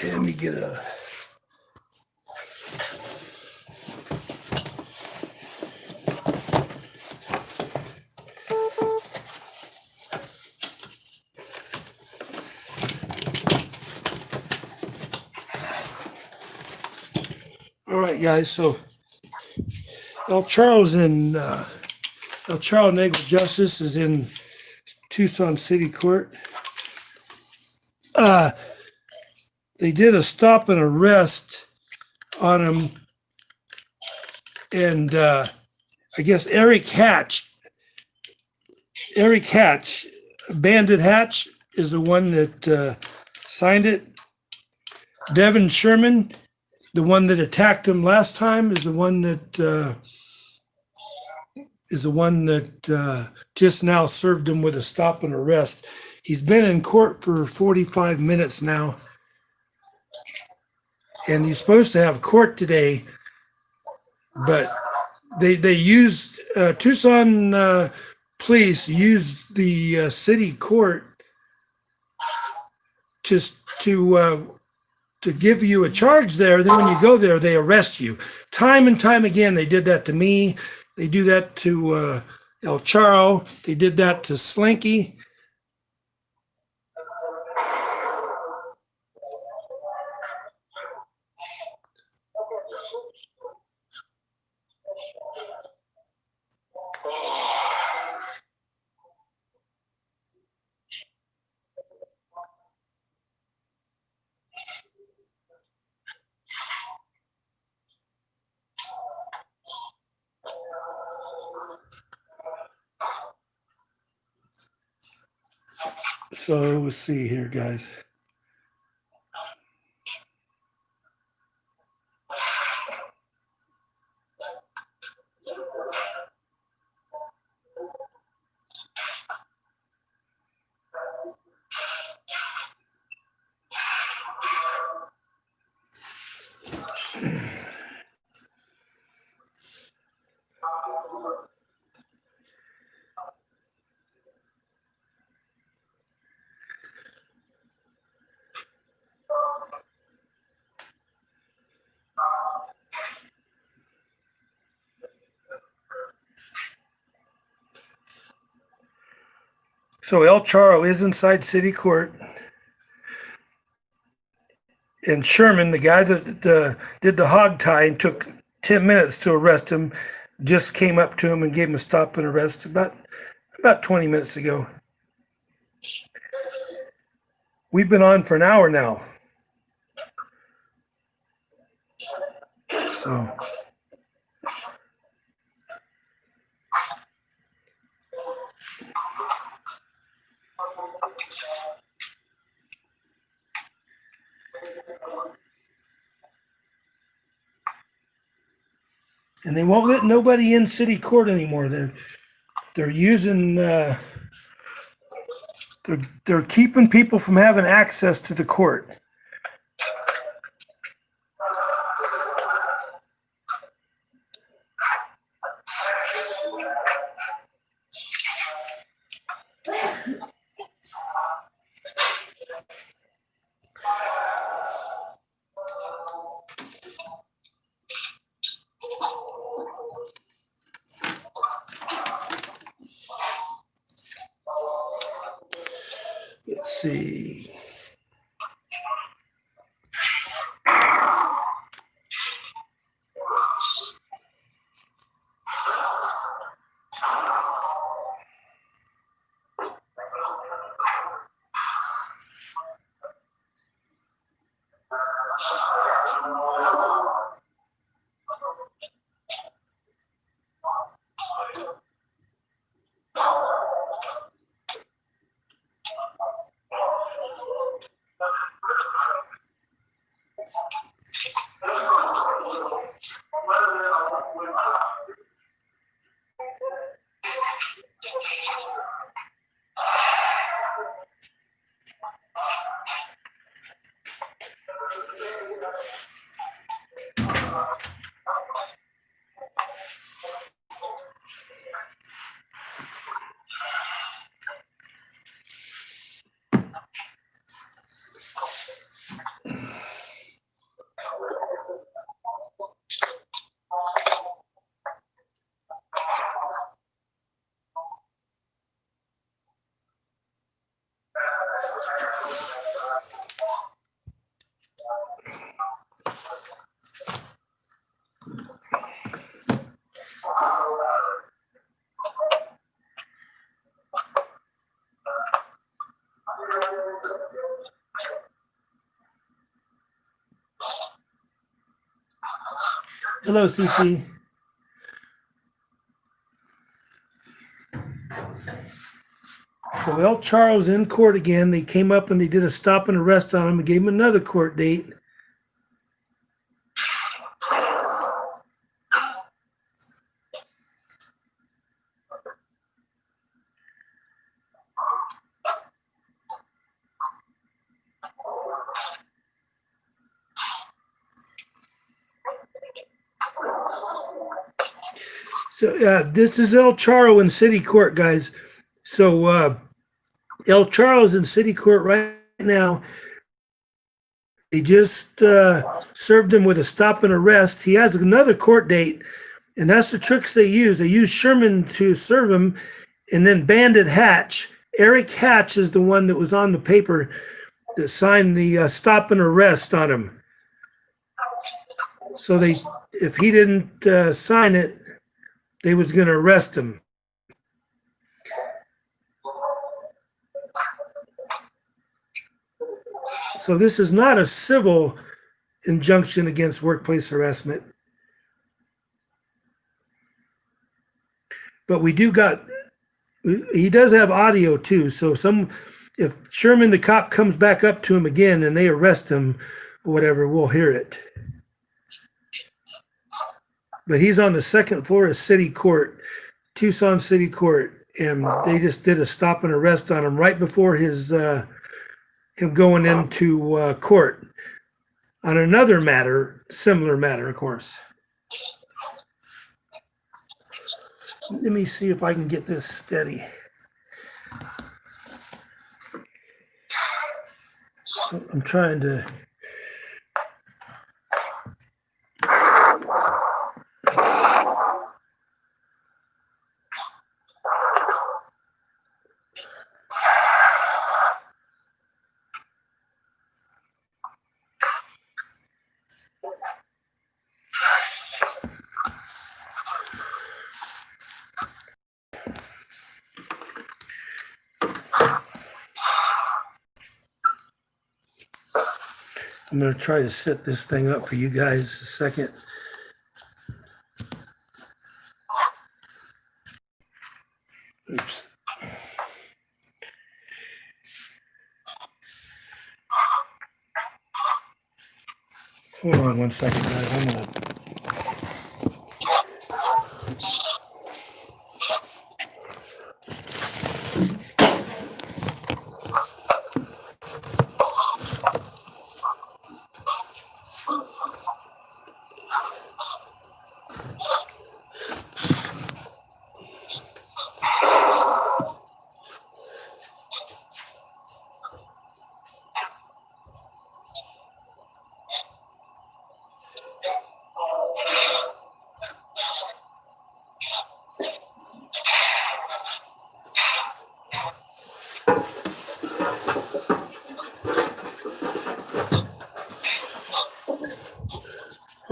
Okay, let me get a. All right, guys. So El Charro's in El Charro Negligent Justice is in Tucson City Court. They did a stop and arrest on him, and I guess Eric Hatch, Bandit Hatch, is the one that signed it. Devin Sherman, the one that attacked him last time, is the one that just now served him with a stop and arrest. He's been in court for 45 minutes now, and he's supposed to have court today, but they used Tucson police used the city court to give you a charge there. Then when you go there, they arrest you. Time and time again, they did that to me. They do that to El Charro. They did that to Slinky. So let's see here, guys. So El Charro is inside city court. And Sherman, the guy that did the hog tie and took 10 minutes to arrest him, just came up to him and gave him a stop and arrest about 20 minutes ago. We've been on for an hour now. So and they won't let nobody in city court anymore. They're using they're keeping people from having access to the court. Let's see. Hello, Cece. So El Charro's in court again. They came up and they did a stop and arrest on him and gave him another court date. So this is El Charro in city court, guys. So El Charro's in city court right now. They just served him with a stop and arrest. He has another court date, and that's the tricks they use. They use Sherman to serve him, and then Bandit Hatch. Eric Hatch is the one that was on the paper that signed the stop and arrest on him. So if he didn't sign it, they was going to arrest him. So this is not a civil injunction against workplace harassment. But he does have audio too. So if Sherman, the cop, comes back up to him again and they arrest him or whatever, we'll hear it. But he's on the second floor of city court, Tucson City Court, and they just did a stop and arrest on him right before him going into court on another matter, similar matter, of course. Let me see if I can get this steady. I'm trying to. I'm going to try to set this thing up for you guys a second. Oops. Hold on one second, guys. I'm going to.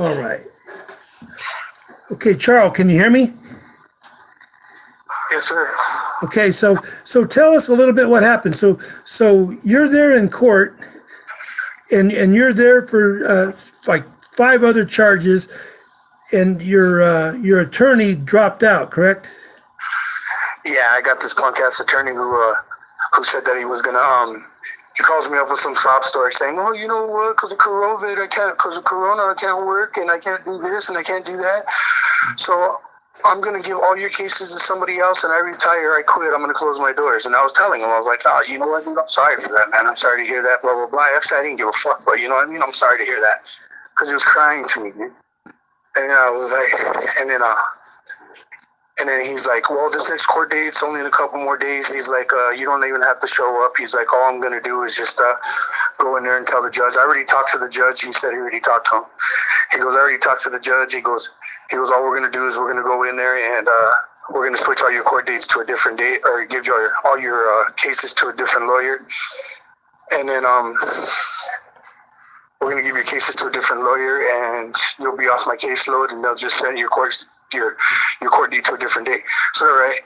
All right. Okay, Charles, can you hear me? Yes, sir. Okay, so tell us a little bit what happened. So you're there in court, and you're there for like 5 other charges, and your attorney dropped out, correct? Yeah, I got this punk ass attorney who said that he was gonna he calls me up with some sob story saying, "Oh, you know what? Because of COVID, because of Corona, I can't work and I can't do this and I can't do that. So I'm gonna give all your cases to somebody else, and I retire, I quit. I'm gonna close my doors." And I was telling him, I was like, "Oh, you know what? Dude, I'm sorry for that, man. I'm sorry to hear that. Blah blah blah." Actually, I didn't give a fuck, but you know what I mean. I'm sorry to hear that because he was crying to me, dude. And I was like, and then he's like, "Well, this next court date's only in a couple more days." He's like, "You don't even have to show up." He's like, "All I'm going to do is just go in there and tell the judge." I already talked to the judge. He said he already talked to him. He goes, "I already talked to the judge." He goes, "All we're going to do is we're going to go in there and we're going to switch all your court dates to a different date, or give you all your cases to a different lawyer. And then we're going to give your cases to a different lawyer, and you'll be off my caseload, and they'll just send your court date to a different date." So, all right.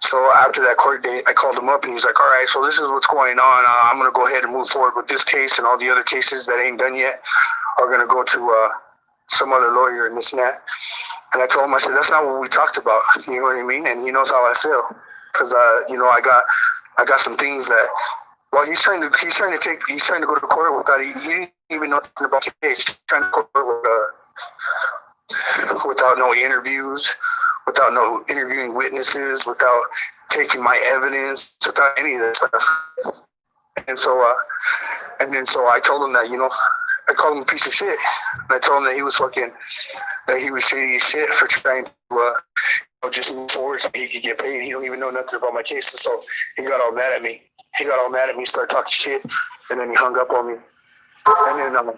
So after that court date, I called him up, and he's like, "All right, so this is what's going on. I'm going to go ahead and move forward with this case, and all the other cases that ain't done yet are going to go to some other lawyer and this and that. And I told him, I said, that's not what we talked about. You know what I mean? And he knows how I feel. Because, I got some things that, well, he's trying to go to court without, he didn't even know nothing about the case. He's trying to go to court without no interviews, without no interviewing witnesses, without taking my evidence, without any of that stuff. And so I told him that, I called him a piece of shit. And I told him that he was shady as shit for trying to just move forward so he could get paid. He don't even know nothing about my case. And so he got all mad at me. Started talking shit, and then he hung up on me. And then,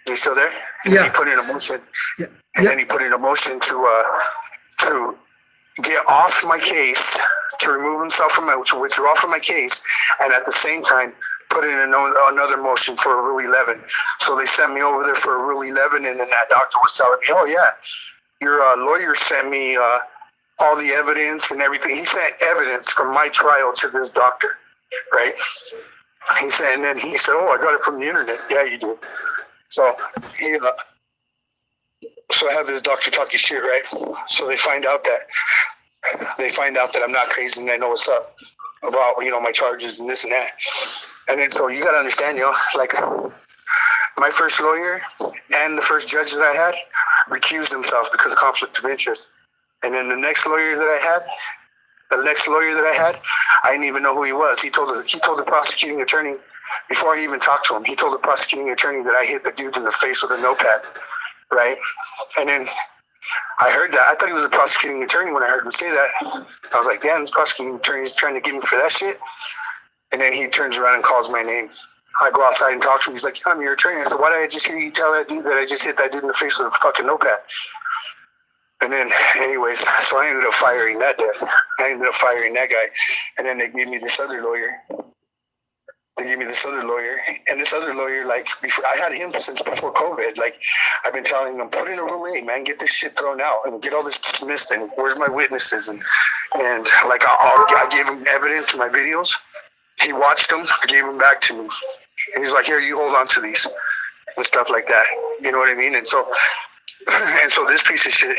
you still there? And Yeah. He put in a motion. Yeah. And then he put in a motion to get off my case, to remove himself to withdraw from my case, and at the same time put in another motion for a Rule 11. So they sent me over there for a Rule 11, and then that doctor was telling me, oh yeah, your lawyer sent me all the evidence and everything. He sent evidence from my trial to this doctor, right? He said, and then he said, oh, I got it from the internet. Yeah, you did. So so I have this doctor talking shit, right? So they find out that I'm not crazy and I know what's up about, my charges and this and that. And then so you got to understand, like my first lawyer and the first judge that I had recused himself because of conflict of interest. And then the next lawyer that I had, I didn't even know who he was. He told the prosecuting attorney, before I even talked to him, he told the prosecuting attorney that I hit the dude in the face with a notepad, right? And then I heard that. I thought he was a prosecuting attorney when I heard him say that. I was like, damn, this prosecuting attorney is trying to get me for that shit. And then he turns around and calls my name. I go outside and talk to him. He's like, I'm your attorney. I said, why did I just hear you tell that dude that I just hit that dude in the face with a fucking notepad? And then, anyways, so I ended up firing that guy. And then they gave me this other lawyer. And this other lawyer, like, before, I had him since before COVID. Like, I've been telling him, put in a Rule 8, man, get this shit thrown out and get all this dismissed. And where's my witnesses? And like, I gave him evidence in my videos. He watched them, gave them back to me. And he's like, here, you hold on to these and stuff like that. You know what I mean? And so this piece of shit,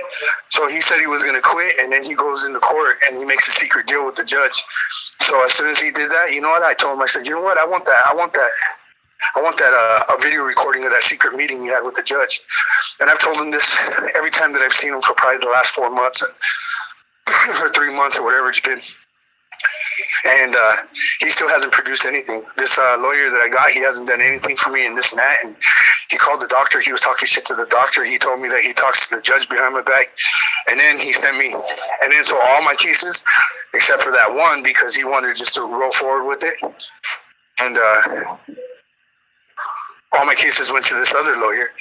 so he said he was going to quit, and then he goes into court and he makes a secret deal with the judge. So as soon as he did that, you know what? I told him, I said, you know what? I want that a video recording of that secret meeting you had with the judge. And I've told him this every time that I've seen him for probably the last 4 months or 3 months or whatever it's been. And he still hasn't produced anything. This lawyer that I got, he hasn't done anything for me and this and that. And he called the doctor. He was talking shit to the doctor. He told me that he talks to the judge behind my back. And then he sent me, and then so all my cases, except for that one, because he wanted just to roll forward with it. And all my cases went to this other lawyer.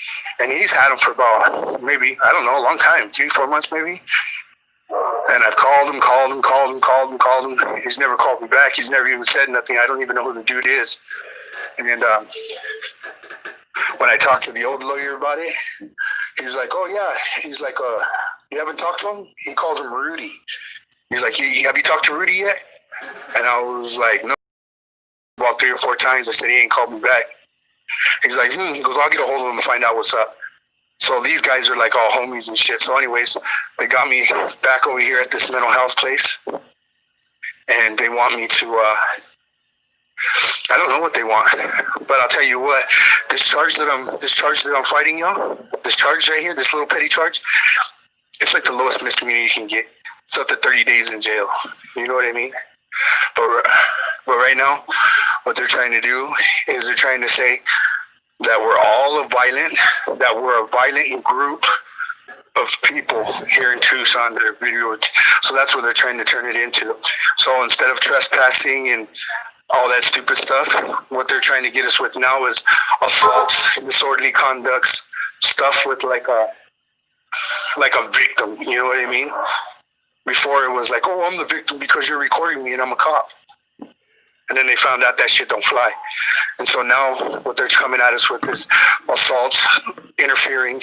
And he's had him for about maybe, I don't know, a long time, 3-4 months maybe. And I've called him. He's never called me back. He's never even said nothing. I don't even know who the dude is. And when I talked to the old lawyer about it, he's like, oh, yeah. He's like, you haven't talked to him? He calls him Rudy. He's like, have you talked to Rudy yet? And I was like, no. About 3 or 4 times. I said, he ain't called me back. He's like, He goes, I'll get a hold of him and find out what's up. So these guys are like all homies and shit. So anyways, they got me back over here at this mental health place. And they want me to, I don't know what they want. But I'll tell you what, this charge that I'm fighting, y'all, this charge right here, this little petty charge, it's like the lowest misdemeanor you can get. It's up to 30 days in jail. You know what I mean? But right now, what they're trying to do is they're trying to say that we're a violent group of people here in Tucson that are videoed. So that's what they're trying to turn it into. So instead of trespassing and all that stupid stuff, what they're trying to get us with now is assaults, disorderly conducts, stuff with like a victim. You know what I mean? Before it was like, oh, I'm the victim because you're recording me and I'm a cop. And then they found out that shit don't fly. And so now what they're coming at us with is assaults, interfering,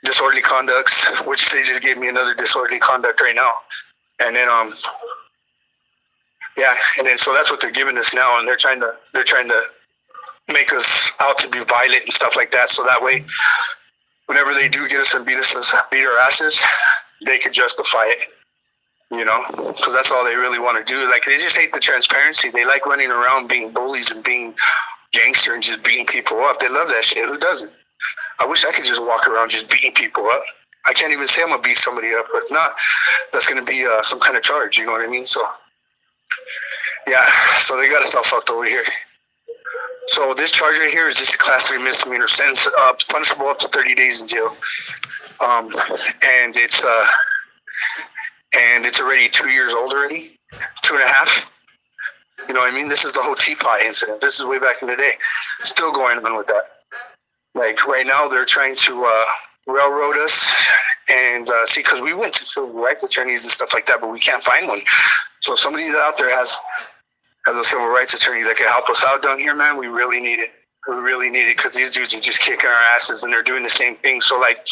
disorderly conducts, which they just gave me another disorderly conduct right now. And then, and then so that's what they're giving us now. And they're trying to make us out to be violent and stuff like that. So that way, whenever they do get us and beat our asses, they could justify it, because that's all they really want to do. Like, they just hate the transparency. They like running around being bullies and being gangster and just beating people up. They love that shit. Who doesn't? I wish I could just walk around just beating people up. I can't even say I'm going to beat somebody up, but if not, that's going to be some kind of charge, you know what I mean? So, yeah, so they got us all fucked over here. So this charge right here is just a class 3 misdemeanor sentence, punishable up to 30 days in jail. And it's already 2 years old already, 2.5. You know what I mean? This is the whole teapot incident. This is way back in the day. Still going on with that. Like, right now, they're trying to railroad us and see, because we went to civil rights attorneys and stuff like that, but we can't find one. So if somebody out there has a civil rights attorney that can help us out down here, man, we really need it. We really need it, because these dudes are just kicking our asses and they're doing the same thing. So like,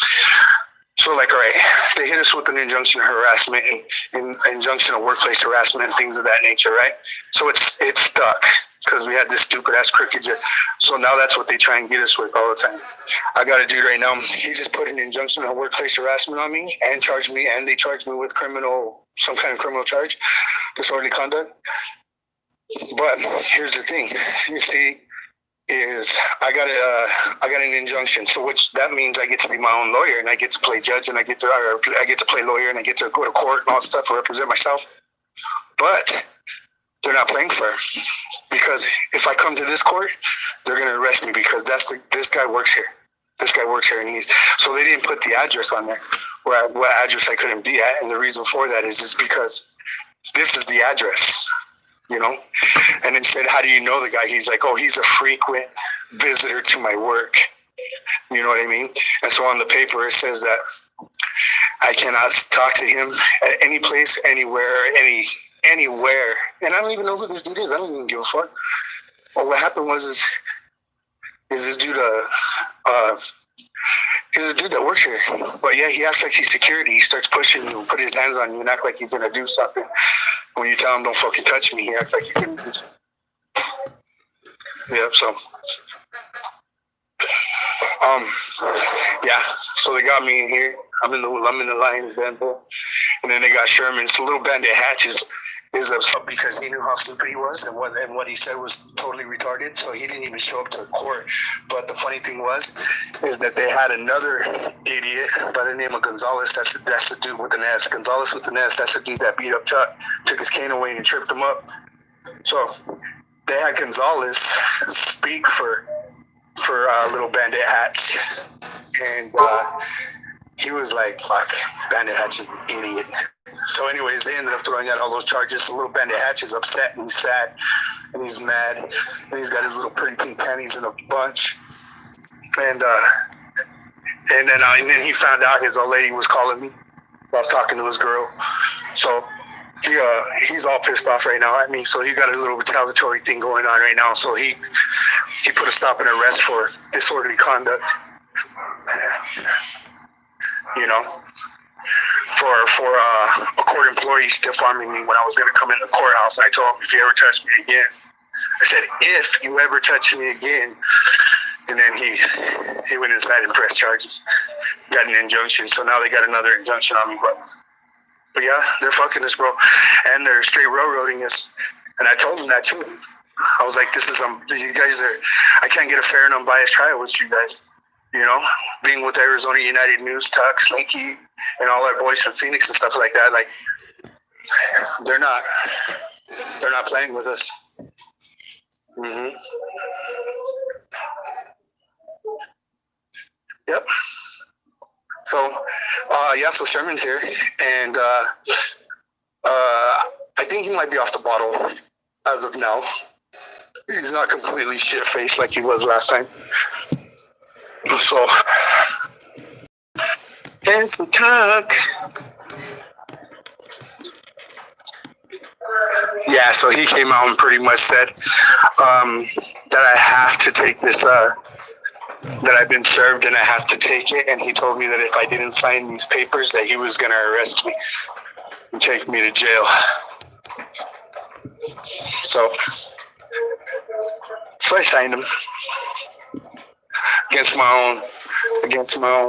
all right, they hit us with an injunction of harassment and injunction of workplace harassment and things of that nature, right? So it's stuck because we had this stupid ass crooked. So now that's what they try and get us with all the time. I got a dude right now. He just put an injunction of workplace harassment on me and charged me, and they charged me with some kind of criminal charge, disorderly conduct. But here's the thing, you see, is I got an injunction, so which that means I get to be my own lawyer and I get to play judge and I get to play lawyer and I get to go to court and all that stuff and represent myself. But they're not playing fair, because if I come to this court, they're gonna arrest me because this guy works here. This guy works here, and so they didn't put the address on there, what address I couldn't be at, and the reason for that is because this is the address. And then said, how do you know the guy? He's like, oh, he's a frequent visitor to my work. You know what I mean? And so on the paper, it says that I cannot talk to him at any place, anywhere. And I don't even know who this dude is. I don't even give a fuck. Well, what happened is this dude, he's a dude that works here. But yeah, he acts like he's security. He starts pushing you, put his hands on you, and act like he's going to do something. When you tell him, don't fucking touch me, he acts like he's going to do something. Yeah, so. Yeah, so they got me in here. I'm in the Lion's Den, and then they got Sherman. So Little Bandit Hatch is upset because he knew how stupid he was, and what he said was totally retarded. So he didn't even show up to court. But the funny thing is that they had another idiot by the name of Gonzalez. That's the dude with an S. Gonzalez with an S. That's the dude that beat up Chuck, took his cane away and tripped him up. So they had Gonzalez speak for Little Bandit Hatch, and he was like, fuck, Bandit Hatch is an idiot. So anyways, they ended up throwing out all those charges. So Little Bandit Hatch is upset, and he's sad, and he's mad, and he's got his little pretty pink panties in a bunch. And then he found out his old lady was calling me while talking to his girl. So he's all pissed off right now at me. So he got a little retaliatory thing going on right now. So he put a stop and arrest for disorderly conduct. For a court employee stiff arming me when I was going to come in the courthouse. I told him, if you ever touch me again, I said, if you ever touch me again. And then he went inside and pressed charges, got an injunction. So now they got another injunction on me. But yeah, they're fucking us, bro. And they're straight railroading us. And I told them that too. I was like, you guys I can't get a fair and unbiased trial with you guys. Being with Arizona United News, Tuck, Slinky, and all our boys from Phoenix and stuff like that, like, they're not playing with us. Mm-hmm. Yep. So, so Sherman's here, and I think he might be off the bottle as of now. He's not completely shit-faced like he was last time. So, there's the talk. Yeah, so he came out and pretty much said that I have to take this, that I've been served and I have to take it. And he told me that if I didn't sign these papers, that he was going to arrest me and take me to jail. So I signed them. against my own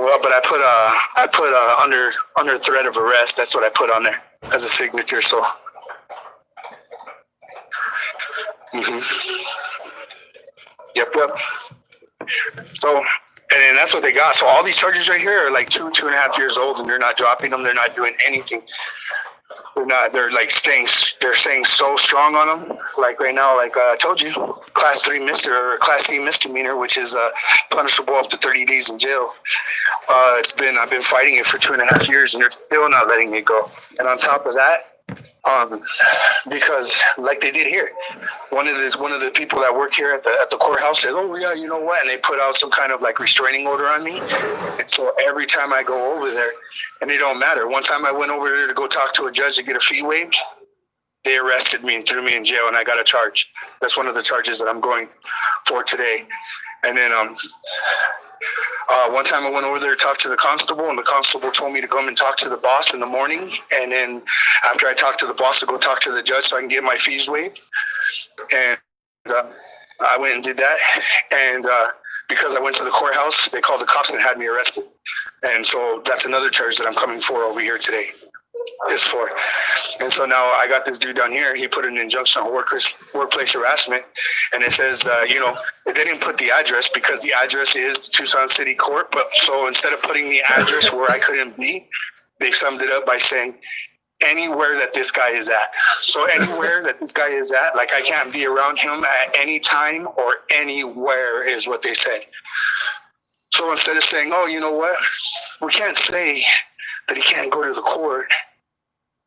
will. But I put under threat of arrest. That's what I put on there as a signature. So. Yep. So, and that's what they got. So all these charges right here are like 2.5 years old, and they're not dropping them. They're not doing anything. They're like staying so strong on them. Like right now, like I told you, class C misdemeanor, which is punishable up to 30 days in jail. I've been fighting it for 2.5 years, and they're still not letting it go. And on top of that, because like they did here, one of the people that work here at the courthouse said, "Oh yeah, you know what?" And they put out some kind of like restraining order on me. And so every time I go over there, and it don't matter. One time I went over there to go talk to a judge to get a fee waived. They arrested me and threw me in jail, and I got a charge. That's one of the charges that I'm going for today. And then one time I went over there to talk to the constable, and the constable told me to come and talk to the boss in the morning. And then after I talked to the boss, to go talk to the judge so I can get my fees waived. And I went and did that. And because I went to the courthouse, they called the cops and had me arrested. And so that's another charge that I'm coming for over here today. And so now I got this dude down here. He put an injunction on workplace harassment, and it says, they didn't put the address because the address is Tucson City Court. But so instead of putting the address where I couldn't be, they summed it up by saying anywhere that this guy is at. So anywhere that this guy is at, like I can't be around him at any time or anywhere is what they said. So instead of saying, oh, you know what, we can't say that he can't go to the court.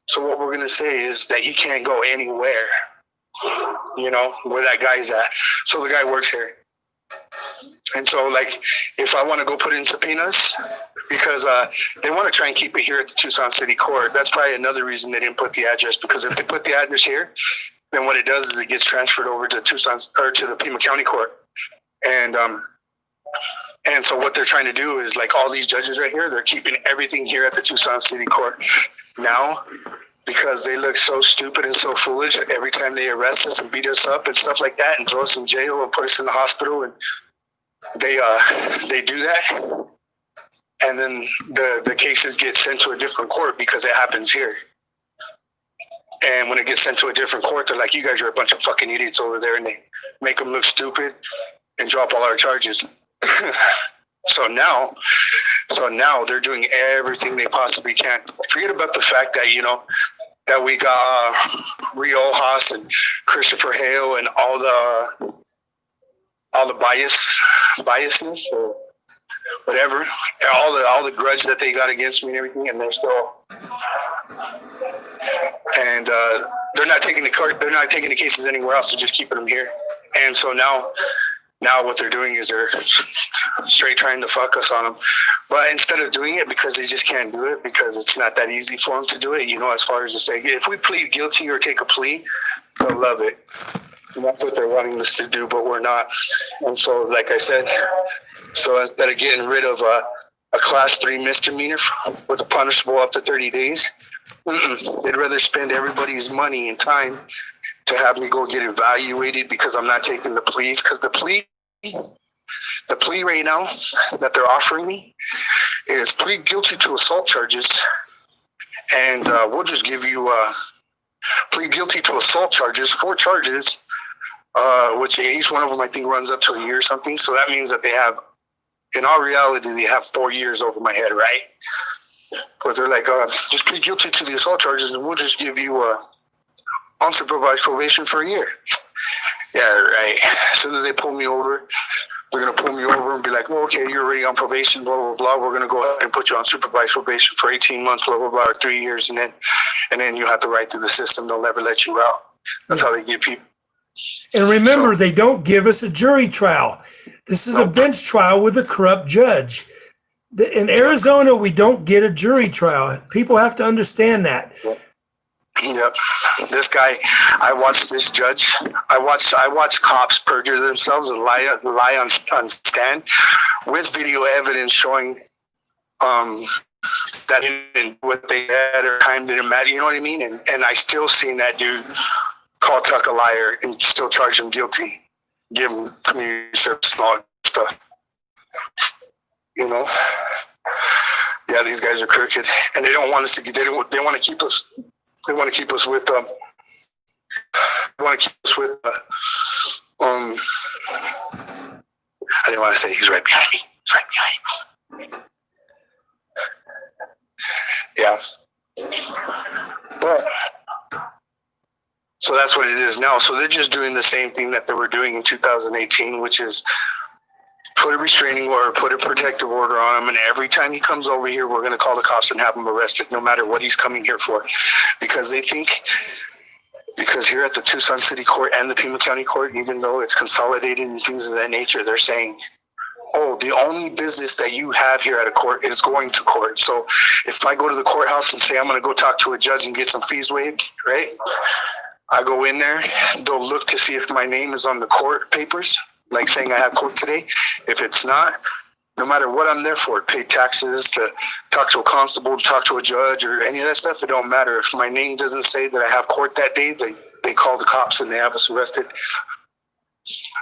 So what we're going to say is that he can't go anywhere, where that guy's at. So the guy works here. And so, like, if I want to go put in subpoenas, because they want to try and keep it here at the Tucson City Court, that's probably another reason they didn't put the address, because if they put the address here, then what it does is it gets transferred over to to the Pima County Court. And so what they're trying to do is, like, all these judges right here, they're keeping everything here at the Tucson City Court. Now, because they look so stupid and so foolish every time they arrest us and beat us up and stuff like that and throw us in jail or put us in the hospital, and they do that, and then the cases get sent to a different court because it happens here. And when it gets sent to a different court, they're like, you guys are a bunch of fucking idiots over there, and they make them look stupid and drop all our charges. So now they're doing everything they possibly can. Forget about the fact that, that we got Riojas and Christopher Hale and all the biasness or whatever, all the grudge that they got against me and everything, and they're still, and they're not taking the cases anywhere else. They're just keeping them here. And so now what they're doing is they're straight trying to fuck us on them. But instead of doing it, because they just can't do it, because it's not that easy for them to do it, as far as to say, if we plead guilty or take a plea, they'll love it. And that's what they're wanting us to do, but we're not. And so, like I said, so instead of getting rid of a class 3 misdemeanor with a punishable up to 30 days, they'd rather spend everybody's money and time to have me go get evaluated because I'm not taking the pleas. Because the plea right now that they're offering me is plead guilty to assault charges, and we'll just give you plead guilty to assault charges, 4 charges, which each one of them I think runs up to a year or something. So that means that they have, in all reality, they have 4 years over my head, right? But they're like, just plead guilty to the assault charges, and we'll just give you unsupervised probation for a year. Yeah, right. As soon as they pull me over, they're going to pull me over and be like, well, okay, you're already on probation, blah, blah, blah. We're going to go ahead and put you on supervised probation for 18 months, blah, blah, blah, or 3 years, and then you have to ride through the system. They'll never let you out. That's how they get people. And remember, they don't give us a jury trial. This is a bench trial with a corrupt judge. In Arizona, we don't get a jury trial. People have to understand that. Yep. This guy, I watched this judge. I watched cops perjure themselves and lie on stand with video evidence showing that what they had or time didn't matter. You know what I mean? And I still seen that dude call Tuck a liar and still charge him guilty, give him community service and all that stuff. You know, yeah, these guys are crooked, and they don't want us to. They want to keep us. They want to keep us with. They want to keep us with. I didn't want to say he's right behind me. He's right behind me. Yeah. But so that's what it is now. So they're just doing the same thing that they were doing in 2018, which is put a restraining order, put a protective order on him, and every time he comes over here, we're going to call the cops and have him arrested, no matter what he's coming here for. Because they think, because here at the Tucson City Court and the Pima County Court, even though it's consolidated and things of that nature, they're saying, oh, the only business that you have here at a court is going to court. So if I go to the courthouse and say I'm going to go talk to a judge and get some fees waived, right? I go in there, they'll look to see if my name is on the court papers, like saying I have court today. If it's not, no matter what I'm there for, pay taxes, to talk to a constable, to talk to a judge, or any of that stuff, it don't matter. If my name doesn't say that I have court that day, they call the cops and they have us arrested.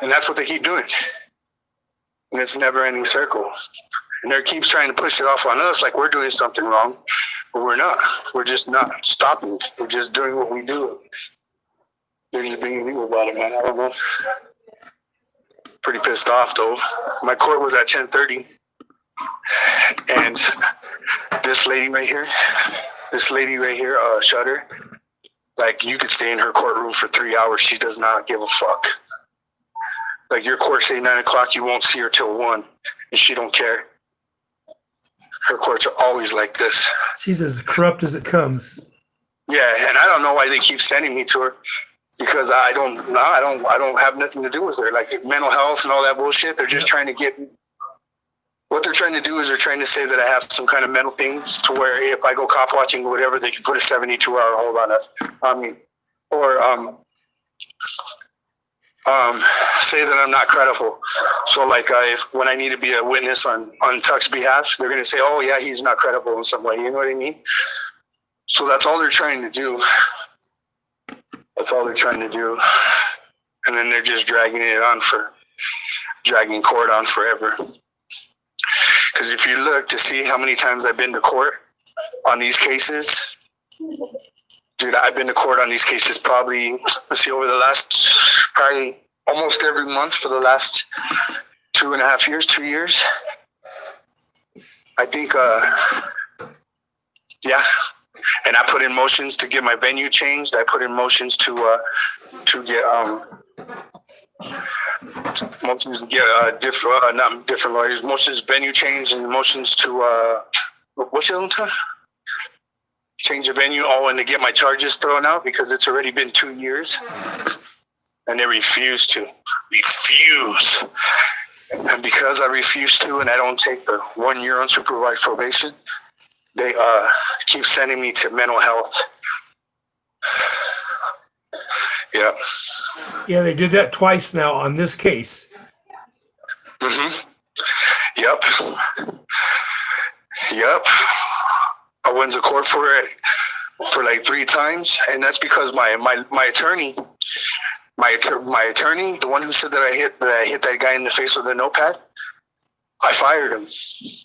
And that's what they keep doing. And it's a never-ending circle. And they keeps trying to push it off on us like we're doing something wrong, but we're not. We're just not stopping. We're just doing what we do. They're just being illegal about it, man. I don't know. Pretty pissed off, though. My court was at 10:30. And this lady right here, Shutter, like, you could stay in her courtroom for 3 hours. She does not give a fuck. Like, your court say 9 o'clock, you won't see her till 1, and she don't care. Her courts are always like this. She's as corrupt as it comes. Yeah, and I don't know why they keep sending me to her, because I don't have nothing to do with her. Like, mental health and all that bullshit, they're just trying to get. What they're trying to do is they're trying to say that I have some kind of mental things to where if I go cop watching or whatever, they can put a 72-hour hold on us. Or say that I'm not credible. So like when I need to be a witness on Tuck's behalf, they're going to say, oh yeah, he's not credible in some way. You know what I mean? So that's all they're trying to do. That's all they're trying to do. And then they're just dragging court on forever. Because if you look to see how many times I've been to court on these cases, dude, I've been to court on these cases probably, over the last, probably almost every month for the last 2.5 years, 2 years. I think, yeah. And I put in motions to get my venue changed. I put in motions to get, motions to get not different lawyers, motions venue changed, and motions to, what's the other one? Change the venue, and to get my charges thrown out because it's already been 2 years. And they refuse. And because I refuse to, and I don't take the 1 year unsupervised probation, they keep sending me to mental health. Yeah. Yeah, they did that twice now on this case. Yep. I went to court for it for like 3 times, and that's because my attorney, the one who said that I hit that guy in the face with a notepad, I fired him,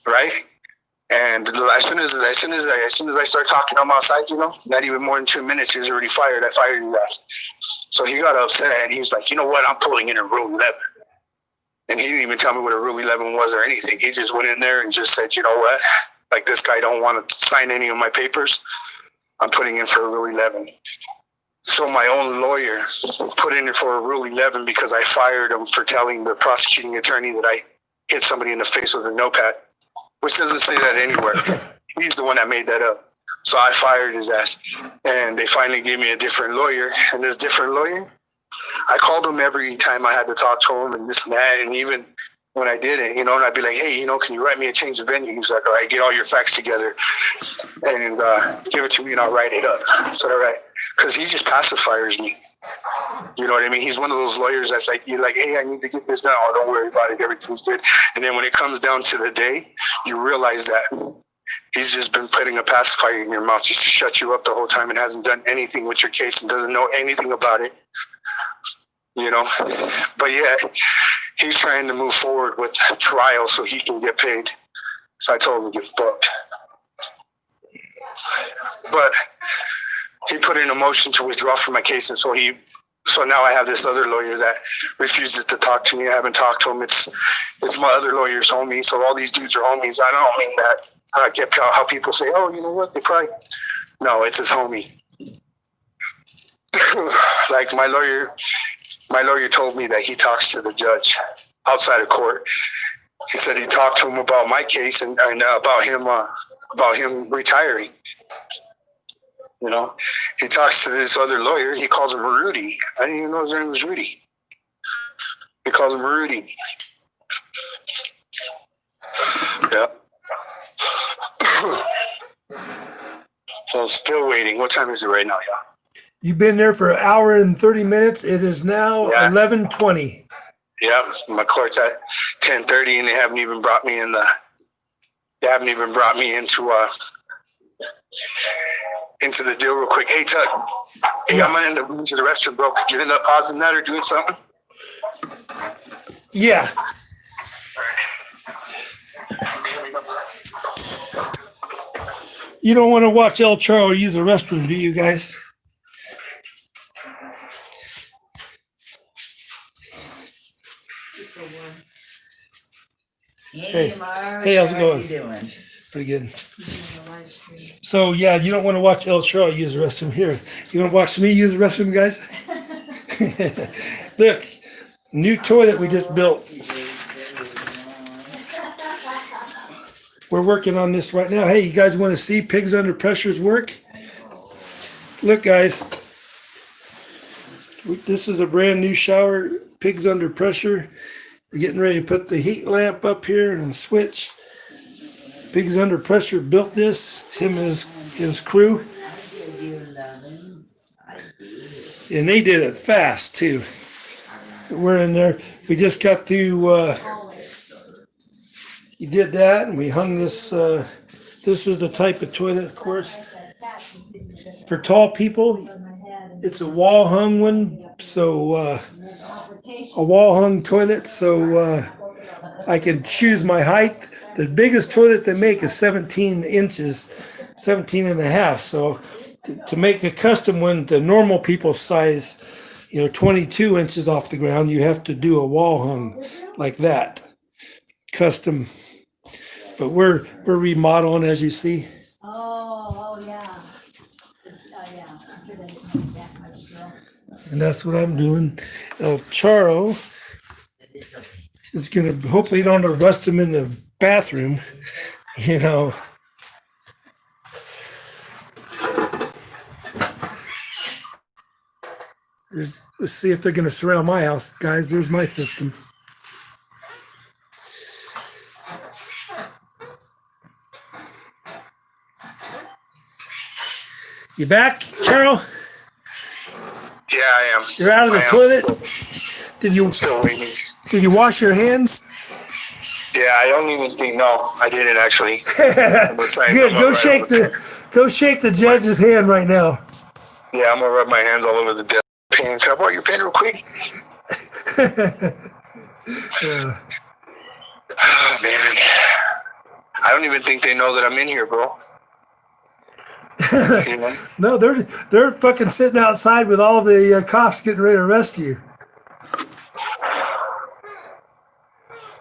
right? And as soon as I start talking, I'm outside, not even more than 2 minutes, he was already fired. I fired his ass. So he got upset, and he was like, you know what, I'm pulling in a Rule 11. And he didn't even tell me what a Rule 11 was or anything. He just went in there and just said, you know what, like, this guy don't want to sign any of my papers. I'm putting in for a Rule 11. So my own lawyer put in for a Rule 11 because I fired him for telling the prosecuting attorney that I hit somebody in the face with a notepad, which doesn't say that anywhere. He's the one that made that up. So I fired his ass. And they finally gave me a different lawyer. And this different lawyer, I called him every time I had to talk to him and this and that. And even when I did it, and I'd be like, hey, can you write me a change of venue? He's like, all right, get all your facts together and give it to me and I'll write it up. I said, all right. Because he just pacifiers me. You know what I mean? He's one of those lawyers that's like, you're like, hey, I need to get this done. Oh, don't worry about it. Everything's good. And then when it comes down to the day, you realize that he's just been putting a pacifier in your mouth just to shut you up the whole time and hasn't done anything with your case and doesn't know anything about it. But yeah, he's trying to move forward with trial so he can get paid. So I told him to get fucked. But he put in a motion to withdraw from my case, and so now I have this other lawyer that refuses to talk to me. I haven't talked to him. It's my other lawyer's homie. So all these dudes are homies. I don't mean that. I get how people say, oh, you know what? They probably, no, it's his homie. Like my lawyer told me that he talks to the judge outside of court. He said he talked to him about my case and about him retiring. You know, he talks to this other lawyer. He calls him Rudy. I didn't even know his name was Rudy. He calls him Rudy. Yeah. So still waiting. What time is it right now, y'all? You've been there for an hour and 30 minutes. It is now 11:20. Yeah, my court's at 10:30, and they haven't even brought me into the deal real quick. Hey, Tuck. Hey, I'm gonna end up going to the restroom, bro. Could you end up pausing that or doing something? Yeah. You don't want to watch El Charro use the restroom, do you guys? Hey, Mark, hey, how's it going? How you doing? Pretty good. So yeah, you don't want to watch El Charro use the restroom here. You want to watch me use the restroom, guys? Look, new toilet we just built. We're working on this right now. Hey, you guys want to see pigs under pressure's work? Look, guys. This is a brand new shower, pigs under pressure. We're getting ready to put the heat lamp up here and switch. Pigs Under Pressure built this, him and his crew. And they did it fast too. We're in there. We just got to, he did that and we hung this, this is the type of toilet, of course. For tall people, it's a wall hung one. So, a wall hung toilet. So, I can choose my height. The biggest toilet they make is 17 inches, 17 and a half. So to make a custom one, the normal people's size, 22 inches off the ground, you have to do a wall hung like that, custom. But we're remodeling, as you see. Oh, yeah. Yeah. I'm sure they didn't make that much girl. And that's what I'm doing. El Charro is gonna hopefully don't arrest him in the bathroom, Let's see if they're gonna surround my house, guys. There's my system. You back, Carol? Yeah, I am. You're out of the toilet? Still waiting. Did you wash your hands? Yeah, I don't even think. No, I didn't actually. Good. Go shake the judge's hand right now. Yeah, I'm gonna rub my hands all over the desk. Pen. Can I borrow your pen real quick? Oh, man, I don't even think they know that I'm in here, bro. No, they're fucking sitting outside with all the cops getting ready to arrest you.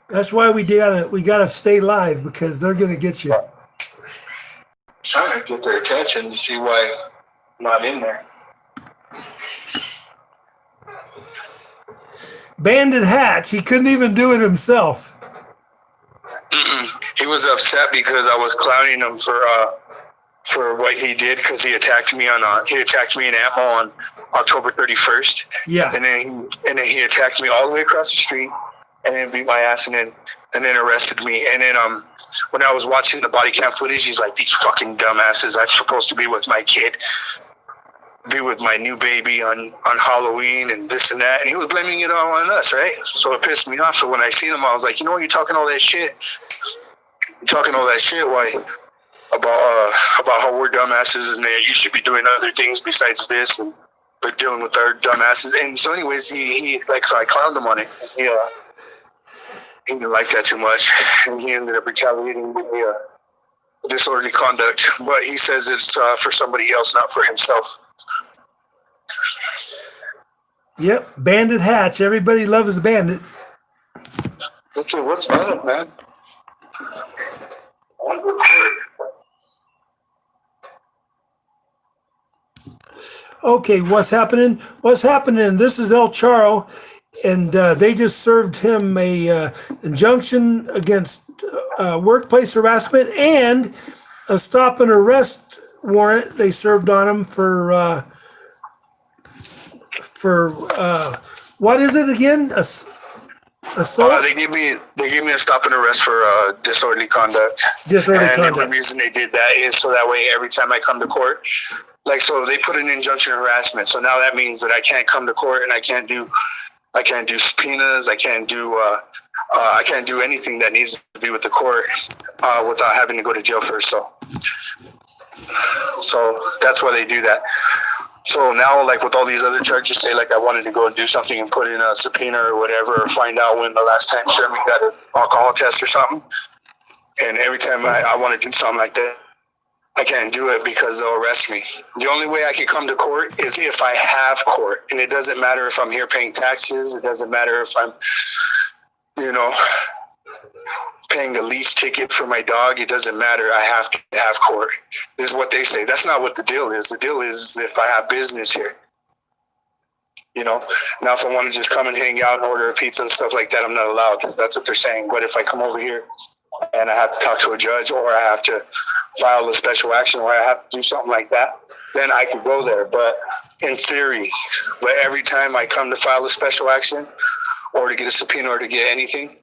That's why we gotta stay live, because they're gonna get you. Trying to get their attention to see why I'm not in there. Bandit Hatch, he couldn't even do it himself. He was upset because I was clowning him for what he did, because he attacked me in Atmel on October 31st. Yeah. And then he attacked me all the way across the street, and then beat my ass, and then arrested me. And then when I was watching the body cam footage, he's like, these fucking dumbasses, I'm supposed to be with my kid, be with my new baby on Halloween and this and that. And he was blaming it all on us, right? So it pissed me off. So when I seen him, I was like, you know what, you're talking all that shit. Why? About how we're dumbasses and that you should be doing other things besides this, and but dealing with our dumbasses. And so anyways, he so I clowned him on it. he didn't like that too much, and he ended up retaliating with me, disorderly conduct. But he says it's for somebody else, not for himself. Yep, Bandit Hatch. Everybody loves the Bandit. Okay, what's up, man? Okay, what's happening? What's happening? This is El Charro, and they just served him a injunction against workplace harassment and a stop and arrest warrant they served on him for what is it again? Assault? They gave me a stop and arrest for disorderly conduct. Disorderly and conduct. the reason they did that is so that way every time I come to court, like, so they put an injunction of harassment. So now that means that I can't come to court and I can't do subpoenas. I can't do anything that needs to be with the court without having to go to jail first. So that's why they do that. So now, like with all these other charges, say like I wanted to go and do something and put in a subpoena or whatever, or find out when the last time Jeremy got an alcohol test or something. And every time I want to do something like that, I can't do it because they'll arrest me. The only way I can come to court is if I have court. And it doesn't matter if I'm here paying taxes. It doesn't matter if I'm, paying a lease ticket for my dog. It doesn't matter. I have to have court. This is what they say. That's not what the deal is. The deal is if I have business here. Now if I want to just come and hang out and order a pizza and stuff like that, I'm not allowed. That's what they're saying. But if I come over here and I have to talk to a judge, or I have to file a special action, or I have to do something like that, then I could go there. But in theory, but every time I come to file a special action or to get a subpoena or to get anything,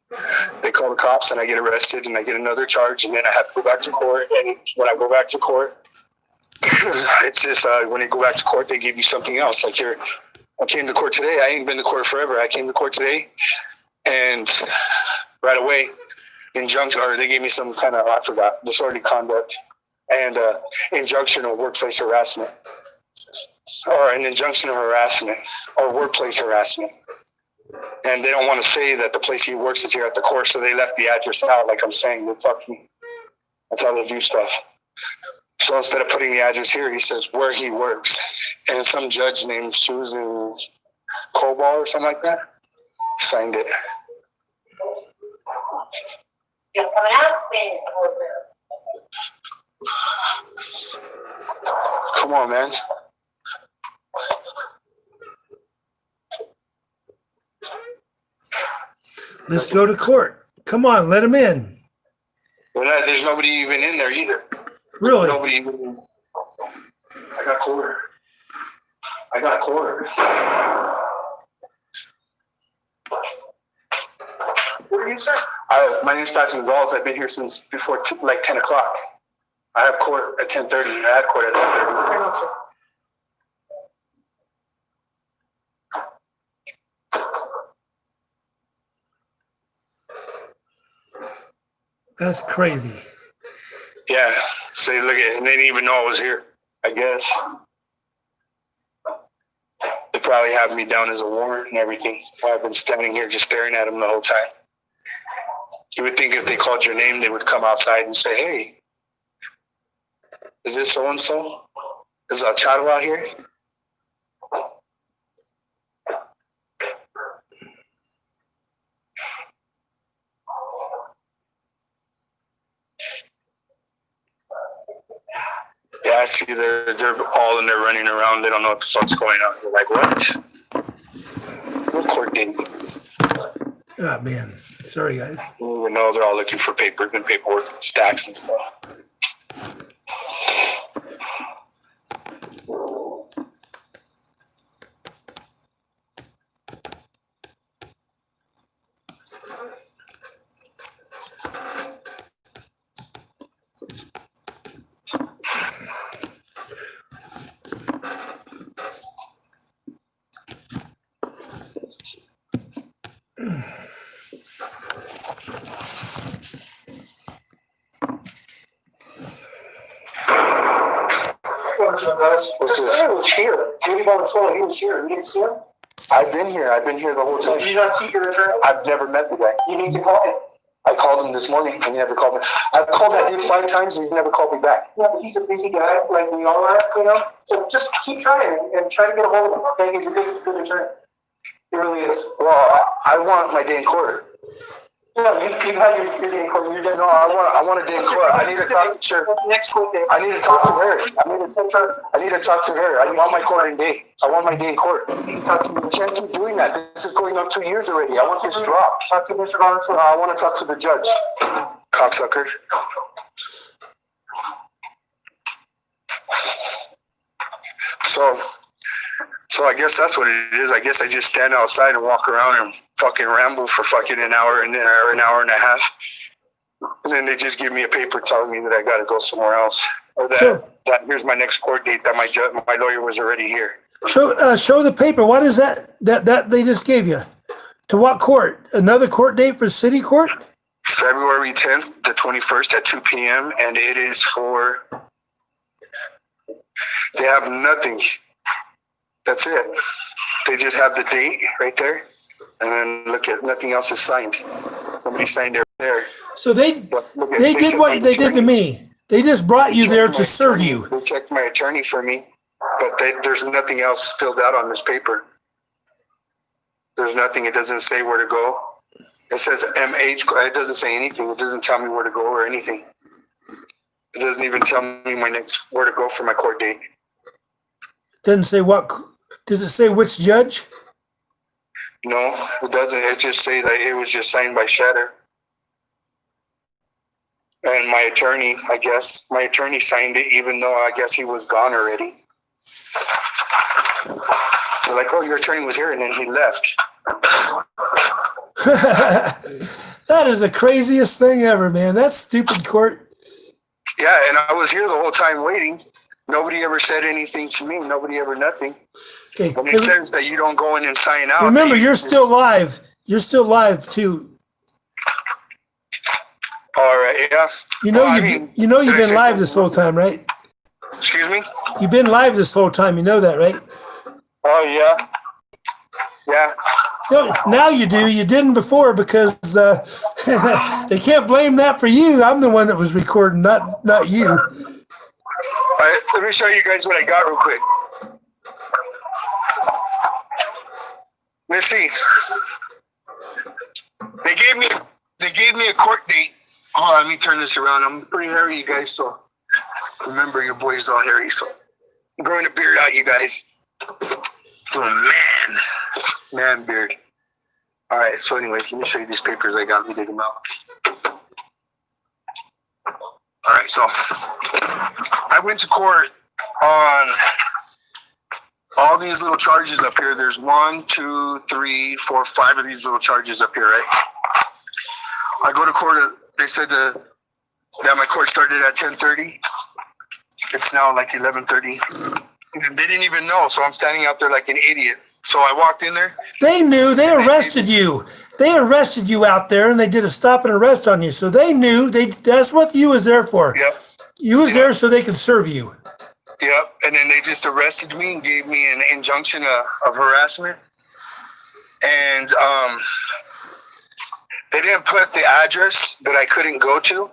they call the cops and I get arrested and I get another charge, and then I have to go back to court. And when I go back to court, it's just when you go back to court, they give you something else. Like I came to court today. I ain't been to court forever. I came to court today, and right away, injunction, or they gave me some kind of, I forgot, disorderly conduct and injunction of workplace harassment, or an injunction of harassment or workplace harassment. And they don't want to say that the place he works is here at the court, so they left the address out. Like I'm saying, they fuck me. That's how they do stuff. So instead of putting the address here, he says where he works. And some judge named Susan Cobal or something like that signed it. Come on, man. Let's go to court. Come on, let him in. Well, there's nobody even in there either. Really? Nobody even. I got quarter. What are you, sir? My name's Tyson Gonzalez. I've been here since before 10 o'clock. I have court at 10:30. I had court at 10:30. That's crazy. Yeah. Say, look at it. And they didn't even know I was here, I guess. They probably have me down as a warrant and everything. I've been standing here just staring at them the whole time. You would think if they called your name, they would come outside and say, hey, is this so-and-so? Is CHARRO out here? Yeah, I see they're all in there running around. They don't know what the fuck's going on. They're like, what? What court date? Oh, man. Sorry, guys. No, they're all looking for papers and paperwork, stacks and stuff. What's this? He was here. He was here. You didn't see him? I've been here. I've been here the whole time. Did you not see your attorney? I've never met the guy. You need to call him. I called him this morning and he never called me. I've called that dude 5 times and he's never called me back. Yeah, but he's a busy guy, like we all are, you know? So just keep trying and try to get a hold of him, okay? He's a good attorney. He really is. Well, I want my day in court. Yeah, you had your day in court. You're No, I want a day in court. I need to talk to her. What's the next court date? I need to talk to her. I need to talk to her. I want my court in day. I want my day in court. You can't keep doing that. This is going on 2 years already. I want this dropped. Talk to Mr. Robinson. No, I want to talk to the judge. Cocksucker. So I guess that's what it is. I guess I just stand outside and walk around and fucking ramble for fucking an hour and then an hour and a half. And then they just give me a paper telling me that I got to go somewhere else. Or that here's my next court date, that my lawyer was already here. Show the paper. What is that they just gave you? To what court? Another court date for city court? February 10th, the 21st at 2 p.m. And it is for, they have nothing. That's it. They just have the date right there. And then look at, nothing else is signed. Somebody signed it there. So they did what they did to me. They just brought you there to serve you. They checked my attorney for me, but there's nothing else filled out on this paper. There's nothing. It doesn't say where to go. It says MH. It doesn't say anything. It doesn't tell me where to go or anything. It doesn't even tell me where to go for my court date. Doesn't say what. Does it say which judge? No, it doesn't. It just say that it was just signed by Shatter. And my attorney, signed it, even though I guess he was gone already. They're like, oh, your attorney was here, and then he left. That is the craziest thing ever, man. That's stupid court. Yeah, and I was here the whole time waiting. Nobody ever said anything to me. Nobody ever nothing. Okay. And it says that you don't go in and sign out. Remember, you're still live. You're still live too. All right, yeah. You've been live this whole time, right? Excuse me? You've been live this whole time. You know that, right? Oh, yeah. Yeah. No, now you do. You didn't before because they can't blame that for you. I'm the one that was recording, not you. All right, let me show you guys what I got real quick. Let's see. They gave me a court date. Hold on, let me turn this around. I'm pretty hairy, you guys, so remember your boy's all hairy, so I'm growing a beard out, you guys. Oh, man beard. All right, so anyways, let me show you these papers I got. Let me dig them out. All right, so I went to court on all these little charges up here. There's 1, 2, 3, 4, 5 of these little charges up here, right? I go to court. They said that my court started at 10:30. It's now like 11:30. They didn't even know, so I'm standing out there like an idiot. So I walked in there. They knew. They arrested you. They arrested you out there, and they did a stop and arrest on you. So they knew. That's what you was there for. Yep. You was there so they could serve you. Yep. And then they just arrested me and gave me an injunction of harassment. And they didn't put the address that I couldn't go to.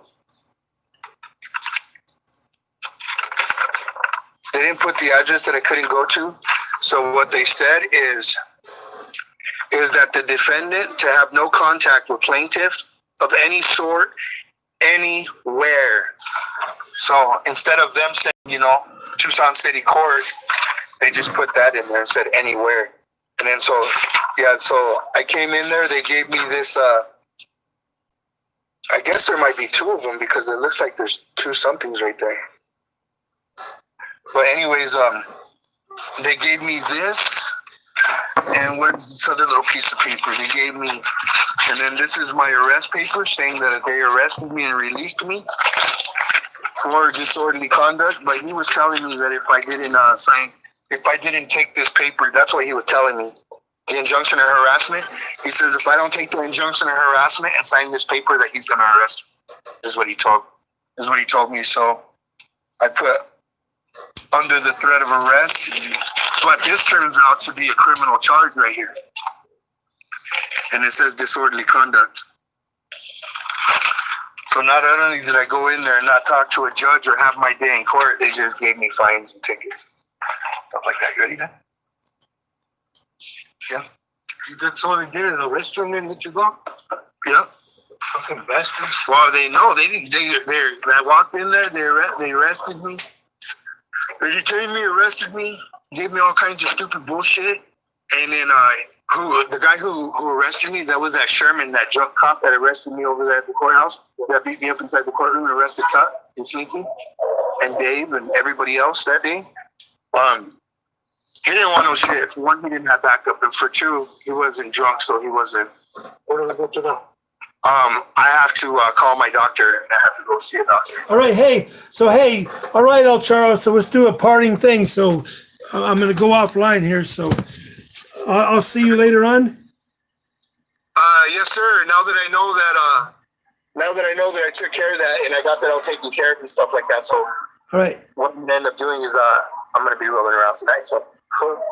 They didn't put the address that I couldn't go to. So what they said is that the defendant to have no contact with plaintiff of any sort, anywhere. So instead of them saying, Tucson City Court, they just put that in there and said anywhere. And then so I came in there, they gave me this, I guess there might be 2 of them because it looks like there's 2 somethings right there. But anyways, they gave me this, and where's this other little piece of paper they gave me? And then this is my arrest paper saying that they arrested me and released me for disorderly conduct. But he was telling me that if I didn't take this paper, that's what he was telling me. The injunction of harassment. He says if I don't take the injunction of harassment and sign this paper, that he's gonna arrest me. This is what he told me. So I put under the threat of arrest. But this turns out to be a criminal charge right here. And it says disorderly conduct. So not only did I go in there and not talk to a judge or have my day in court, they just gave me fines and tickets. Stuff like that. You ready, man? Yeah. That's all they did in the restaurant and let you go? Yeah. Fucking bastards. Well, they know they didn't. I walked in there. They arrested me. They detained me, arrested me, gave me all kinds of stupid bullshit, and then the guy who arrested me, that was that Sherman, that drunk cop that arrested me over there at the courthouse, that beat me up inside the courtroom and arrested Tuck and Sneaky and Dave and everybody else that day. He didn't want no shit. For one, he didn't have backup, and for two, he wasn't drunk, so he wasn't. What do we go to now? I have to call my doctor, and I have to go see a doctor. All right, all right, El Charro. So let's do a parting thing. So I'm going to go offline here. So I'll see you later on. Yes, sir. Now that I know that I took care of that, and I got that all taken care of and stuff like that. So All right. what I'm gonna end up doing is I'm gonna be rolling around tonight. So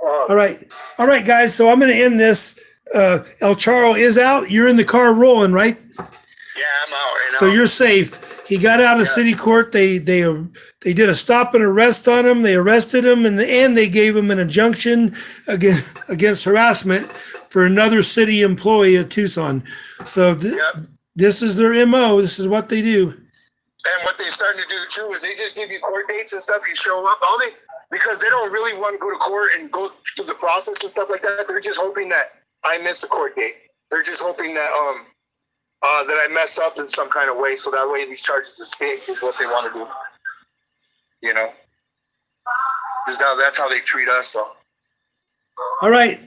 All right, guys. So I'm going to end this. El Charro is out. You're in the car rolling, right? yeah, I'm out right now. So you're safe. He got out of city court. They did a stop and arrest on him. They arrested him, and they gave him an injunction against harassment for another city employee at Tucson. So this is their MO. This is what they do. And what they're starting to do too is they just give you court dates and stuff. You show up, because they don't really want to go to court and go through the process and stuff like that. They're just hoping that I miss a court date. They're just hoping that that I mess up in some kind of way, so that way these charges escape is what they want to do. You know, that's how they treat us. So. All right.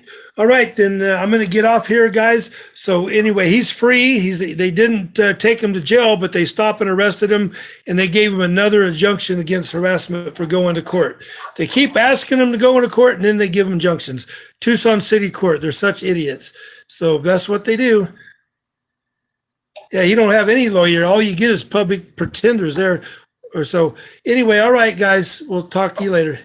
Then I'm going to get off here, guys. So anyway, he's free. They didn't take him to jail, but they stopped and arrested him, and they gave him another injunction against harassment for going to court. They keep asking him to go into court, and then they give him injunctions. Tucson City Court. They're such idiots. So that's what they do. Yeah, you don't have any lawyer. All you get is public pretenders there or so. Anyway, all right, guys. We'll talk to you later.